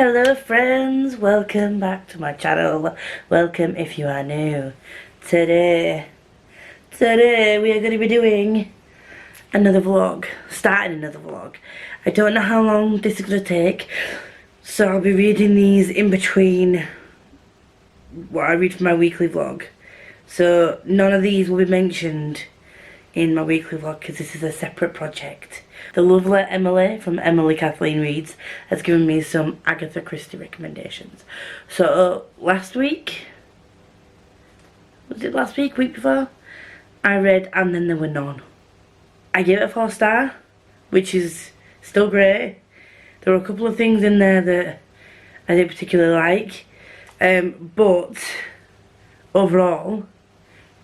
Hello friends, welcome back to my channel. Welcome if you are new. Today we are going to be doing another vlog, starting another vlog. I don't know how long this is going to take, so I'll be reading these in between what I read for my weekly vlog. So none of these will be mentioned in my weekly vlog because this is a separate project. The lovely Emily from Emily Kathleen Reads has given me some Agatha Christie recommendations. So last week, was it last week, week before? I read And Then There Were None. I gave it a 4-star, which is still great. There were a couple of things in there that I didn't particularly like, but overall,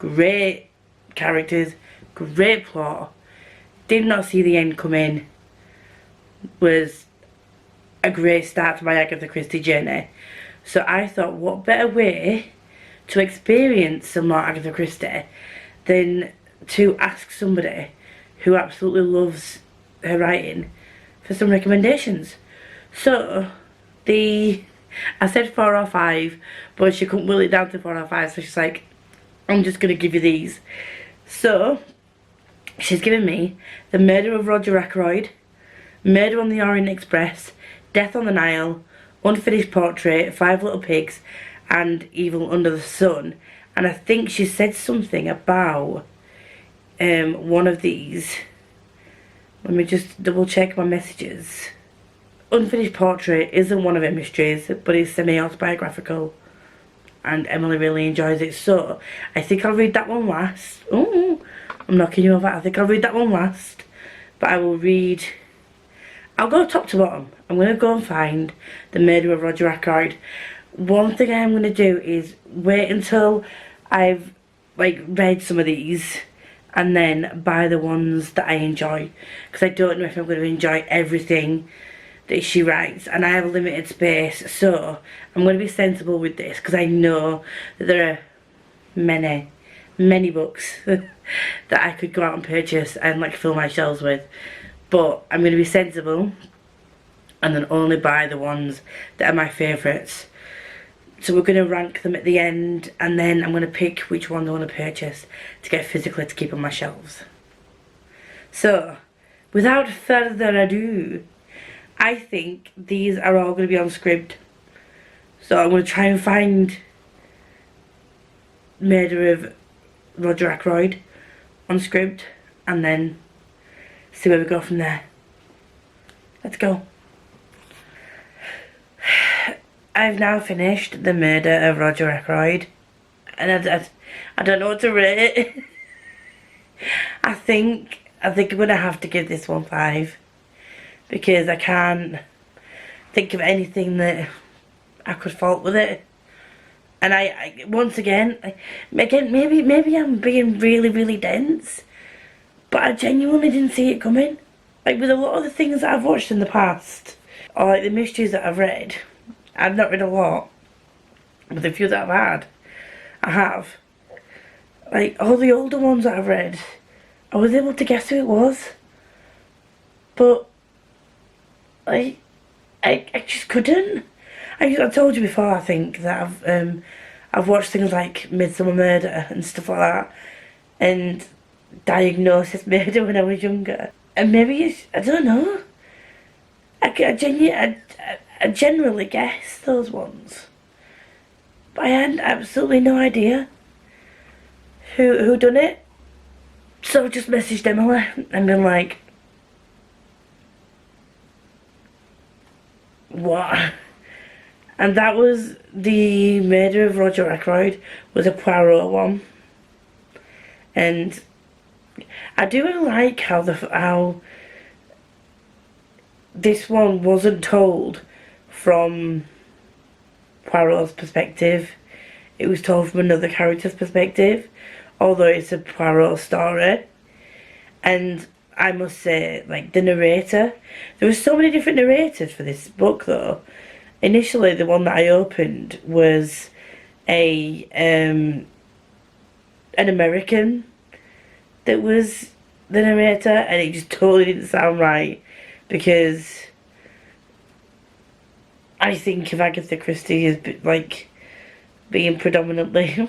great characters, great plot. Did not see the end come in. Was a great start to my Agatha Christie journey. So I thought, what better way to experience some more Agatha Christie than to ask somebody who absolutely loves her writing for some recommendations. So I said 4 or 5, but she couldn't will it down to 4 or 5, so she's like, I'm just gonna give you these. So she's given me The Murder of Roger Ackroyd, Murder on the Orient Express, Death on the Nile, Unfinished Portrait, 5 Little Pigs, and Evil Under the Sun. And I think she said something about one of these. Let me just double check my messages. Unfinished Portrait isn't one of her mysteries, but it's semi-autobiographical, and Emily really enjoys it. So I think I'll read that one last. Ooh, I'm knocking you over. I think I'll read that one last, but I'll go top to bottom. I'm going to go and find The Murder of Roger Ackroyd. One thing I am going to do is wait until I've read some of these and then buy the ones that I enjoy, because I don't know if I'm going to enjoy everything that she writes, and I have a limited space, so I'm going to be sensible with this, because I know that there are many books that I could go out and purchase and fill my shelves with, but I'm going to be sensible and then only buy the ones that are my favourites. So we're going to rank them at the end, and then I'm going to pick which ones I want to purchase to get physically to keep on my shelves. So without further ado, I think these are all going to be on script. So I'm going to try and find Murder of Roger Ackroyd on script and then see where we go from there. Let's go. I've now finished The Murder of Roger Ackroyd, and I don't know what to rate. I think I'm going to have to give this one 5, because I can't think of anything that I could fault with it. And I once again, maybe I'm being really dense, but I genuinely didn't see it coming. With a lot of the things that I've watched in the past, or the mysteries that I've read, I've not read a lot, but the few that I've had, I have. All the older ones that I've read, I was able to guess who it was, but I just couldn't. I told you before, I think, that I've watched things like Midsummer Murder and stuff like that, and Diagnosis Murder when I was younger. And maybe it's, I don't know. I generally guess those ones, but I had absolutely no idea who done it. So I just messaged Emily and been like, what? And that was The Murder of Roger Ackroyd, was a Poirot one. And I do really like how this one wasn't told from Poirot's perspective. It was told from another character's perspective, although it's a Poirot story. And I must say, the narrator, there were so many different narrators for this book though. Initially, the one that I opened was an American that was the narrator, and it just totally didn't sound right, because I think of Agatha Christie as like being predominantly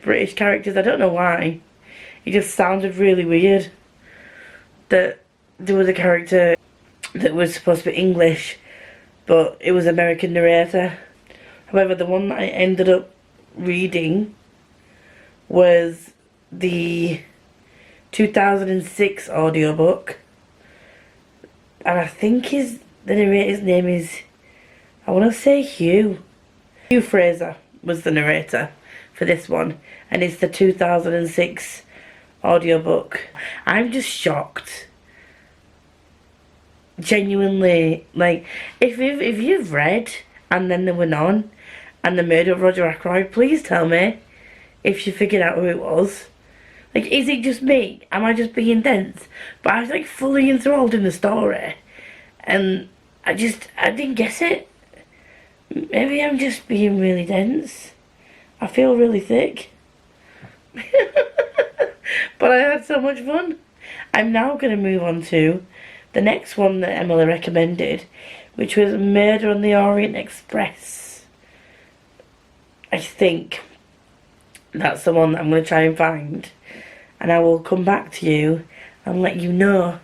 British characters. I don't know why. It just sounded really weird that there was a character that was supposed to be English, but it was American narrator. However, the one that I ended up reading was the 2006 audiobook, and I think the narrator's name is, I want to say Hugh Fraser was the narrator for this one, and it's the 2006 audiobook. I'm just shocked, genuinely. Like, if you've read And Then There Were None and The Murder of Roger Ackroyd, please tell me if you figured out who it was. Like, is it just me? Am I just being dense? But I was like fully enthralled in the story, and I didn't guess it. Maybe I'm just being really dense. I feel really thick. But I had so much fun. I'm now going to move on to the next one that Emily recommended, which was Murder on the Orient Express. I think that's the one that I'm going to try and find, and I will come back to you and let you know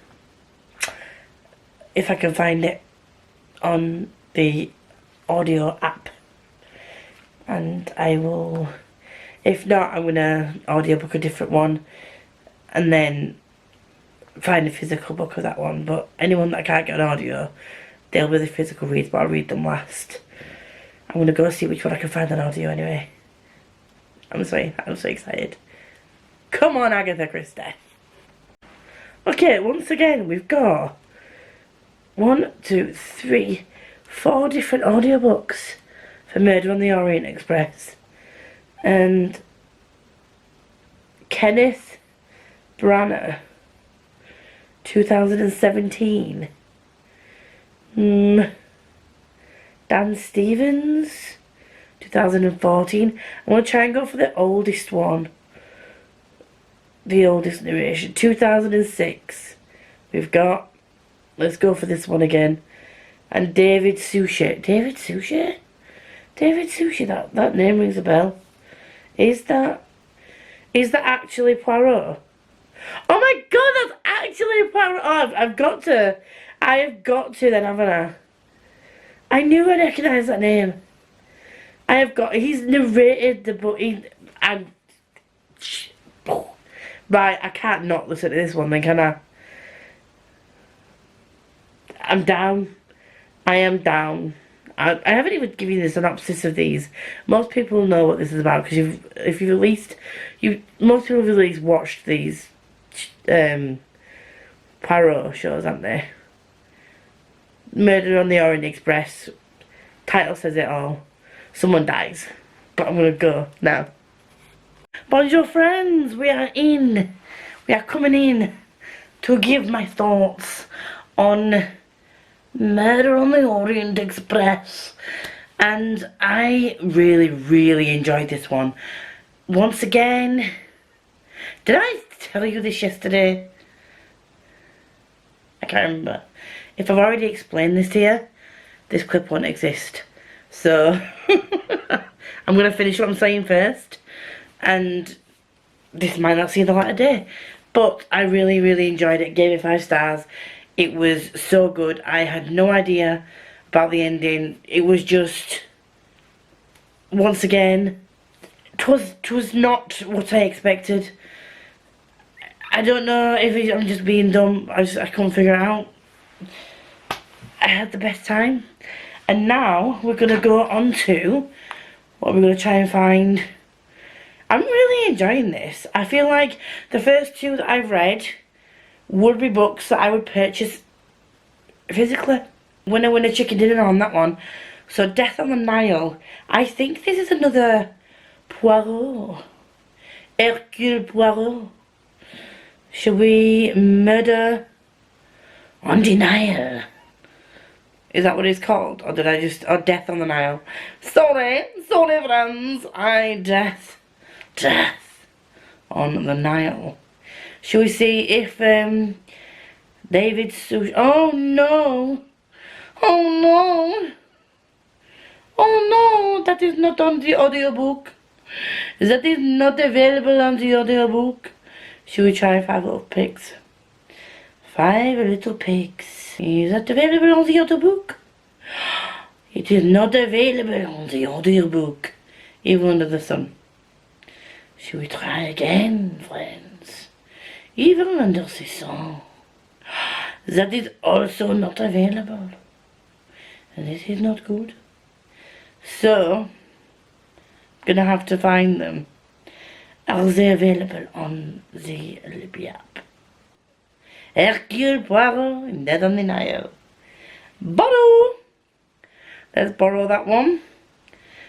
if I can find it on the audio app. And I will, if not, I'm going to audiobook a different one and then find a physical book of that one. But anyone that I can't get on audio, they'll be the physical reads, but I'll read them last. I'm going to go see which one I can find on audio anyway. I'm so excited. Come on, Agatha Christie. Okay, once again, we've got 1, 2, 3, 4 different audiobooks for Murder on the Orient Express. And Kenneth Branagh, 2017. Dan Stevens, 2014. I want to try and go for the oldest one. The oldest narration, 2006. We've got, let's go for this one again. And David Suchet. David Suchet? David Suchet, that name rings a bell. Is that actually Poirot? Oh my god, that's actually Poirot. Oh, I have got to then, haven't I? I knew I recognised that name. He's narrated the book. Right, I can't not listen to this one then, can I? I'm down. I am down. I haven't even given you the synopsis of these. Most people know what this is about because most people have at least watched these Poirot shows, haven't they? Murder on the Orient Express. Title says it all. Someone dies. But I'm gonna go now. Bonjour friends, we are coming in to give my thoughts on Murder on the Orient Express, and I really enjoyed this one. Once again, did I tell you this yesterday? I can't remember. If I've already explained this to you, this clip won't exist. So I'm going to finish what I'm saying first, and this might not see the light of day, but I really enjoyed it. Gave it 5 stars. It was so good. I had no idea about the ending. It was just, once again, 'twas not what I expected. I don't know if I'm just being dumb. I couldn't figure it out. I had the best time. And now we're going to go on to what we're going to try and find. I'm really enjoying this. I feel like the first 2 that I've read would be books that I would purchase physically. Winner chicken dinner on that one. So Death on the Nile. I think this is another Poirot. Hercule Poirot. Shall we Murder on the Nile? Is that what it's called? Or did I just... or Death on the Nile. Sorry friends. Death on the Nile. Shall we see if David Suchet... oh no! Oh no! Oh no! That is not on the audiobook. That is not available on the audiobook. Should we try 5 Little Pigs? 5 Little Pigs. Is that available on the audiobook? It is not available on the audiobook. Even under the sun. Should we try again, friends? Even under the sun. That is also not available. And this is not good. So, I'm gonna have to find them. Are they available on the Libby app? Hercule Poirot, Dead on the Nile. Borrow! Let's borrow that one.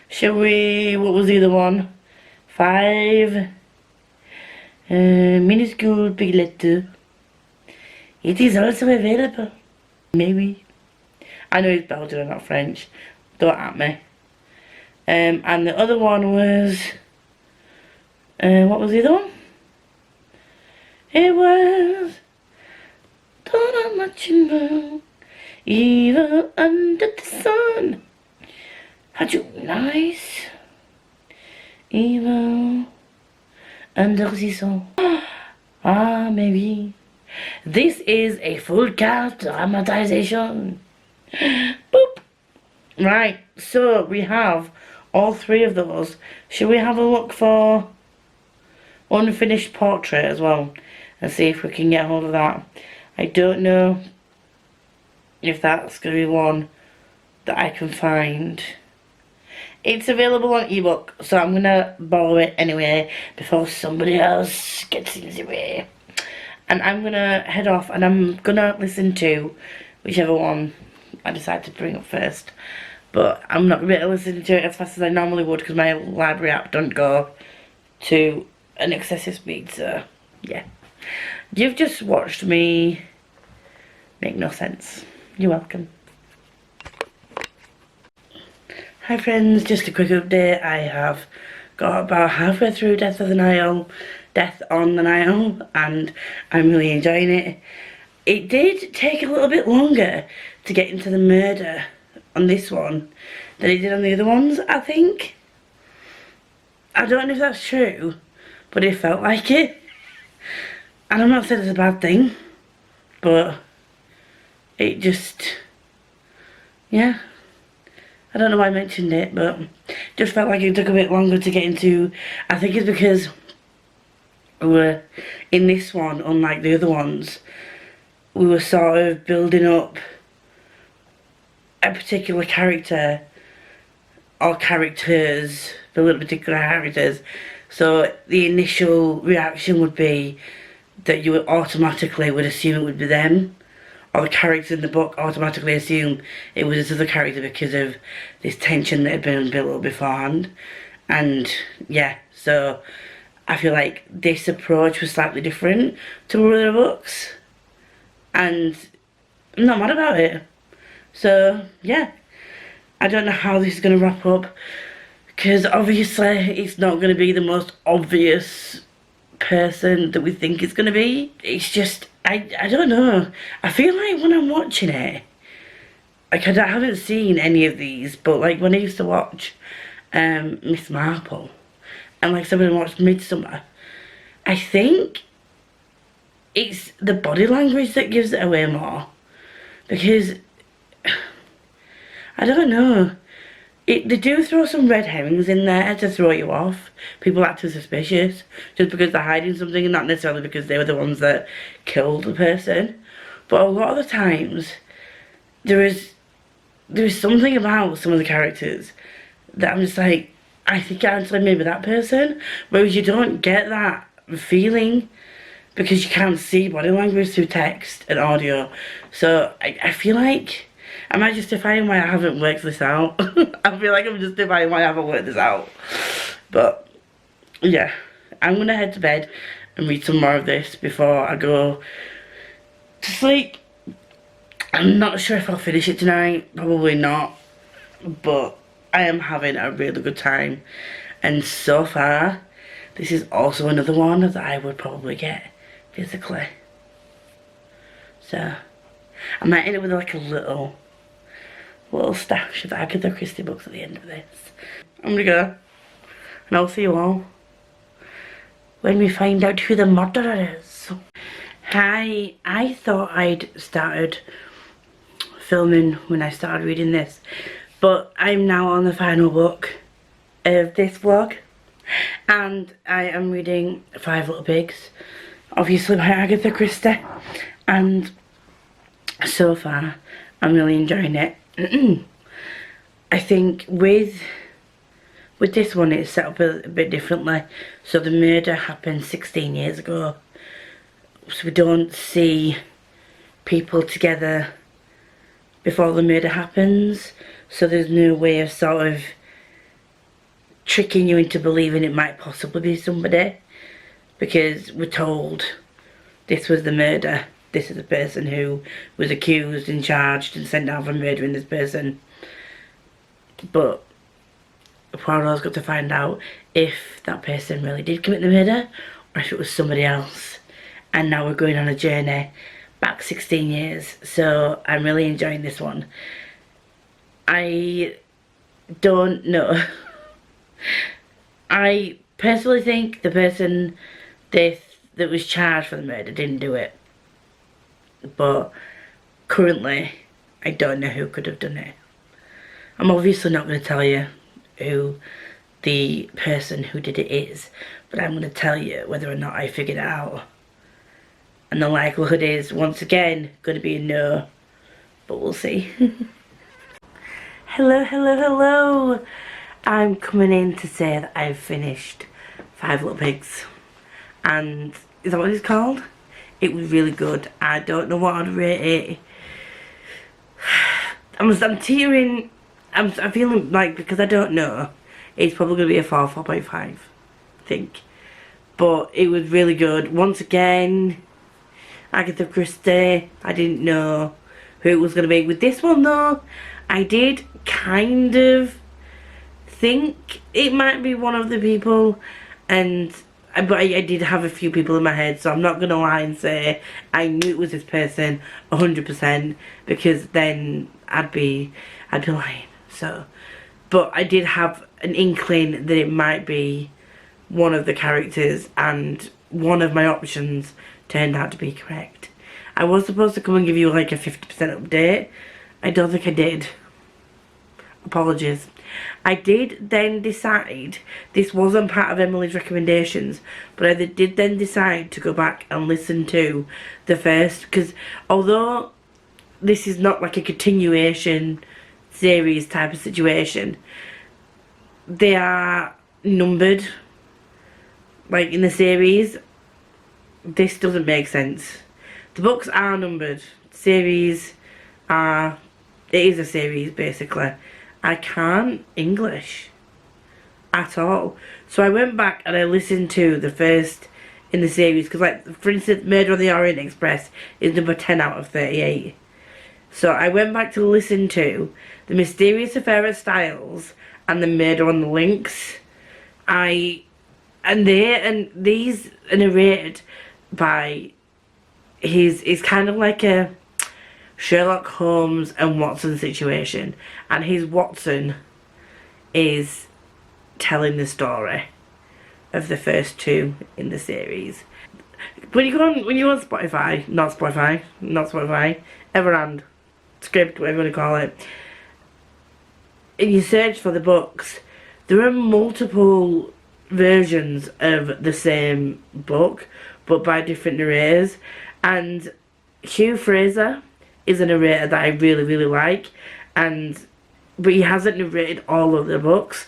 Shall we, what was the other one? 5 Minuscule Piglet. It is also available. Maybe. I know it's Belgian and not French. Don't at me. And the other one was... what was the other one? It was... Don't much in evil under the sun. How'd you nice? Evil under the sun. Ah, maybe. This is a full cast dramatization. Boop. Right, so we have all 3 of those. Should we have a look for Unfinished Portrait as well? And see if we can get hold of that. I don't know if that's going to be one that I can find. It's available on ebook, so I'm going to borrow it anyway before somebody else gets in the way. And I'm going to head off and I'm going to listen to whichever one I decide to bring up first. But I'm not going to be able to listen to it as fast as I normally would because my library app don't go to an excessive speed, so yeah. You've just watched me make no sense. You're welcome. Hi friends, just a quick update. I have got about halfway through Death on the Nile, and I'm really enjoying it. It did take a little bit longer to get into the murder on this one than it did on the other ones, I think. I don't know if that's true, but it felt like it. And I'm not saying it's a bad thing, but it just, yeah. I don't know why I mentioned it, but just felt like it took a bit longer to get into. I think it's because we were, in this one, unlike the other ones, we were sort of building up a particular character, or characters, the little particular characters. So the initial reaction would be that you would automatically would assume it would be them. Or the characters in the book automatically assume it was this other character because of this tension that had been built up beforehand. And yeah, so I feel like this approach was slightly different to other books. And I'm not mad about it. So yeah, I don't know how this is going to wrap up. Because obviously it's not going to be the most obvious person that we think it's going to be. It's just... I don't know. I feel like when I'm watching it, like I haven't seen any of these, but like when I used to watch Miss Marple, and like someone watched Midsummer, I think it's the body language that gives it away more. Because, I don't know. They do throw some red herrings in there to throw you off. People act suspicious just because they're hiding something and not necessarily because they were the ones that killed the person. But a lot of the times, there is something about some of the characters that I'm just like, I think actually maybe that person. Whereas you don't get that feeling because you can't see body language through text and audio. So I feel like... Am I justifying why I haven't worked this out? I feel like I'm justifying why I haven't worked this out. But, yeah. I'm going to head to bed and read some more of this before I go to sleep. I'm not sure if I'll finish it tonight. Probably not. But I am having a really good time. And so far, this is also another one that I would probably get physically. So, I might end up with like a little little stash of Agatha Christie books at the end of this. I'm gonna go, and I'll see you all when we find out who the murderer is. Hi, I thought I'd started filming when I started reading this, but I'm now on the final book of this vlog, and I am reading Five Little Pigs, obviously by Agatha Christie, and so far I'm really enjoying it. I think with this one it's set up a bit differently. So the murder happened 16 years ago, so we don't see people together before the murder happens, so there's no way of sort of tricking you into believing it might possibly be somebody, because we're told this was the murder, this is the person who was accused and charged and sent down for murdering this person. But Poirot's got to find out if that person really did commit the murder or if it was somebody else. And now we're going on a journey back 16 years, so I'm really enjoying this one. I don't know. I personally think the person that was charged for the murder didn't do it, but currently I don't know who could have done it. I'm obviously not going to tell you who the person who did it is, but I'm going to tell you whether or not I figured it out. And the likelihood is, once again, going to be a no, but we'll see. Hello, hello, hello. I'm coming in to say that I've finished Five Little Pigs. And is that what it's called? It was really good. I don't know what I'd rate it. I'm tearing. I'm feeling like, because I don't know, it's probably going to be a 4.5, I think. But it was really good. Once again, Agatha Christie, I didn't know who it was going to be. With this one though, I did kind of think it might be one of the people, but I did have a few people in my head, so I'm not going to lie and say I knew it was this person 100%, because then I'd be lying. So, but I did have an inkling that it might be one of the characters, and one of my options turned out to be correct. I was supposed to come and give you like a 50% update. I don't think I did. Apologies. I did then decide, this wasn't part of Emily's recommendations, but I did then decide to go back and listen to the first, because although this is not like a continuation series type of situation, they are numbered. Like in the series, this doesn't make sense. The books are numbered. Series are, it is a series basically. I can't English at all. So I went back and I listened to the first in the series, because like for instance Murder on the Orient Express is number 10 out of 38. So I went back to listen to The Mysterious Affair at Styles and The Murder on the Links. These are narrated by it's kind of like a Sherlock Holmes and Watson situation, and his Watson is telling the story of the first two in the series. When you're on Spotify, not Spotify, Everand, Script, whatever you want to call it, and you search for the books, there are multiple versions of the same book, but by different narrators. And Hugh Fraser is a narrator that I really, really like, but he hasn't narrated all of the books.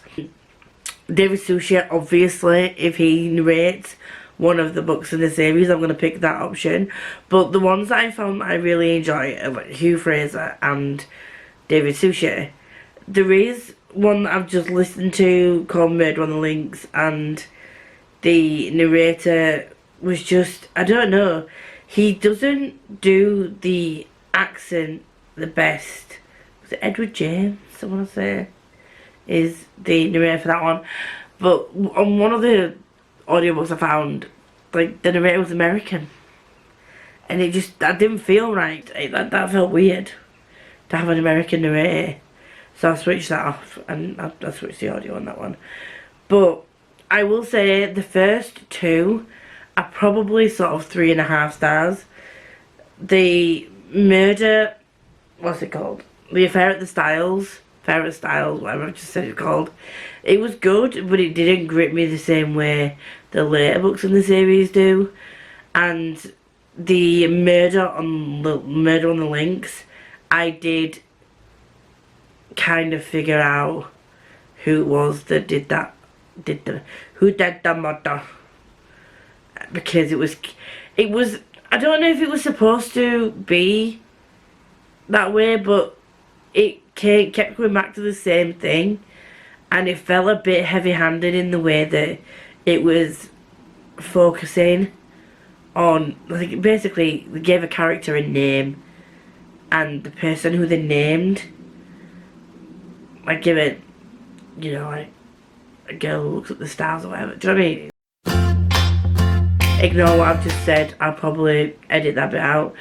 David Suchet, obviously, if he narrates one of the books in the series, I'm going to pick that option. But the ones that I found that I really enjoy are like Hugh Fraser and David Suchet. There is one that I've just listened to called Murder on the Links, and the narrator was just, I don't know, he doesn't do the accent the best. Was it Edward James, I want to say, is the narrator for that one. But on one of the audiobooks I found, like, the narrator was American, and that didn't feel right. That felt weird to have an American narrator. So I switched that off, and I switched the audio on that one. But I will say the first two are probably sort of 3.5 stars. The murder, what's it called? The Affair at the Styles, whatever I've just said it's called. It was good, but it didn't grip me the same way the later books in the series do. And the Murder on the Links, I did kind of figure out who it was that who did the murder, because it was I don't know if it was supposed to be that way, but it kept going back to the same thing, and it felt a bit heavy-handed in the way that it was focusing on, like, basically they gave a character a name, and the person who they named, like, give it, you know, like a girl who looks at the stars or whatever. Do you know what I mean? Ignore what I've just said. I'll probably edit that bit out.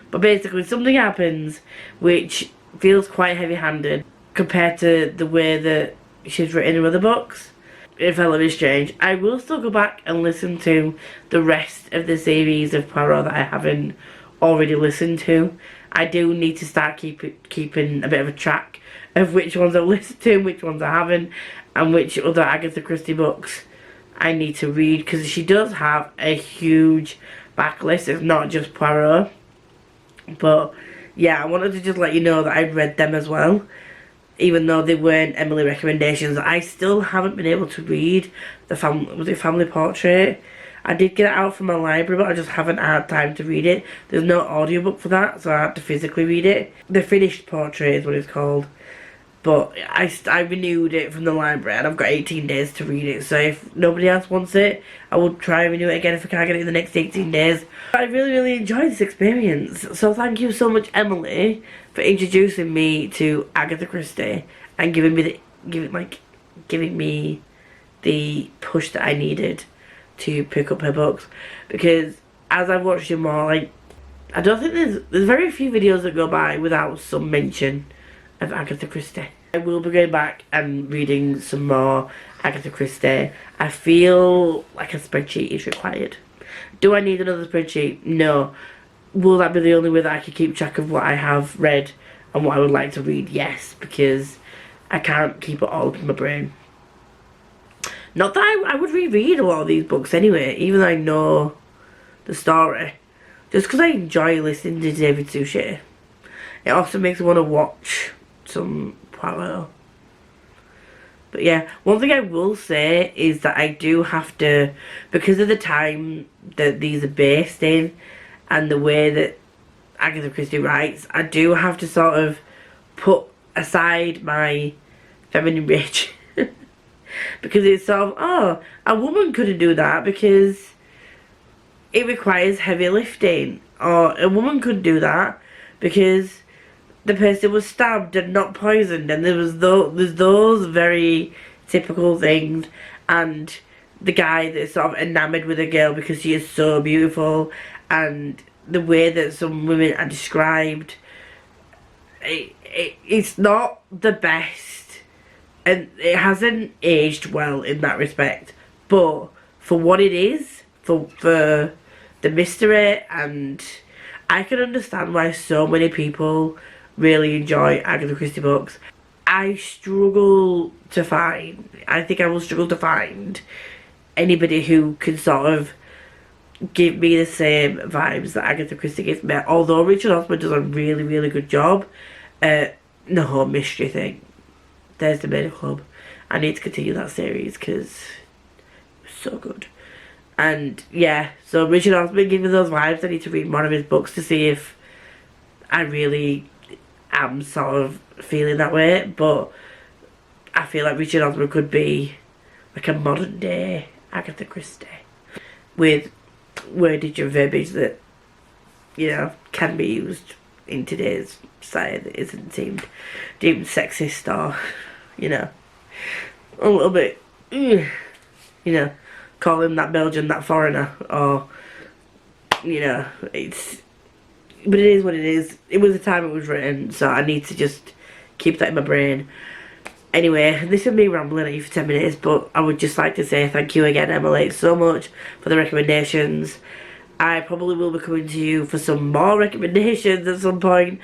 But basically something happens which feels quite heavy-handed compared to the way that she's written her other books. It felt a bit strange. I will still go back and listen to the rest of the series of Poirot that I haven't already listened to. I do need to start keeping a bit of a track of which ones I've listened to, which ones I haven't, and which other Agatha Christie books I need to read, because she does have a huge backlist. It's not just Poirot. But yeah, I wanted to just let you know that I'd read them as well. Even though they weren't Emily recommendations, I still haven't been able to read the Family Portrait. I did get it out from my library, but I just haven't had time to read it. There's no audiobook for that, so I had to physically read it. The Finished Portrait is what it's called. But I renewed it from the library, and I've got 18 days to read it. So if nobody else wants it, I will try and renew it again if I can't get it in the next 18 days. I really enjoyed this experience. So thank you so much, Emily, for introducing me to Agatha Christie and giving me the push that I needed to pick up her books. Because as I've watched them more, like, I don't think there's very few videos that go by without some mention of Agatha Christie. I will be going back and reading some more Agatha Christie. I feel like a spreadsheet is required. Do I need another spreadsheet? No. Will that be the only way that I can keep track of what I have read and what I would like to read? Yes, because I can't keep it all up in my brain. Not that I would reread a lot of these books anyway, even though I know the story. Just because I enjoy listening to David Suchet. It also makes me want to watch some Poirot. But yeah, one thing I will say is that I do have to, because of the time that these are based in and the way that Agatha Christie writes, I do have to sort of put aside my feminine rage. Because it's sort of, oh, a woman couldn't do that because it requires heavy lifting. Or a woman could do that because the person was stabbed and not poisoned, and there's those very typical things. And the guy that's sort of enamoured with a girl because she is so beautiful, and the way that some women are described, it's not the best, and it hasn't aged well in that respect. But for what it is, for the mystery, and I can understand why so many people really enjoy Agatha Christie books. I struggle to find, I think I will struggle to find anybody who can sort of give me the same vibes that Agatha Christie gives me. Although Richard Osman does a really good job at the whole mystery thing. There's the Murder Club. I need to continue that series because it's so good. And yeah, so Richard Osman gives me those vibes. I need to read more of his books to see if I really am sort of feeling that way. But I feel like Richard Osman could be like a modern day Agatha Christie with wordage and verbiage that, you know, can be used in today's society that isn't deemed sexist or, you know, a little bit, you know, call him that Belgian, that foreigner, or, you know, but it is what it is. It was the time it was written, so I need to just keep that in my brain. Anyway, this is me rambling at you for 10 minutes, but I would just like to say thank you again, Emily, so much for the recommendations. I probably will be coming to you for some more recommendations at some point.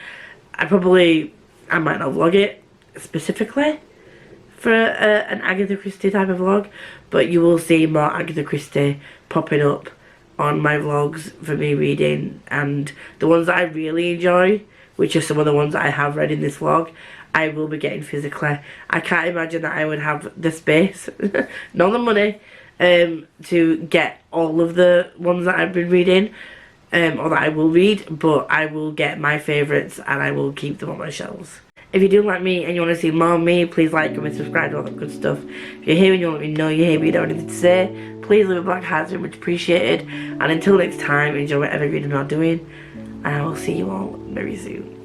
I might not vlog it specifically for an Agatha Christie type of vlog, but you will see more Agatha Christie popping up on my vlogs for me reading, and the ones that I really enjoy, which are some of the ones that I have read in this vlog, I will be getting physically. I can't imagine that I would have the space, nor the money, to get all of the ones that I've been reading, or that I will read, but I will get my favourites and I will keep them on my shelves. If you do like me and you want to see more of me, please like, comment, subscribe, all that good stuff. If you're here and you want to let me know you're here but you don't have anything to say, please leave a black heart, it's very much appreciated. And until next time, enjoy whatever reading you're doing, and I will see you all very soon.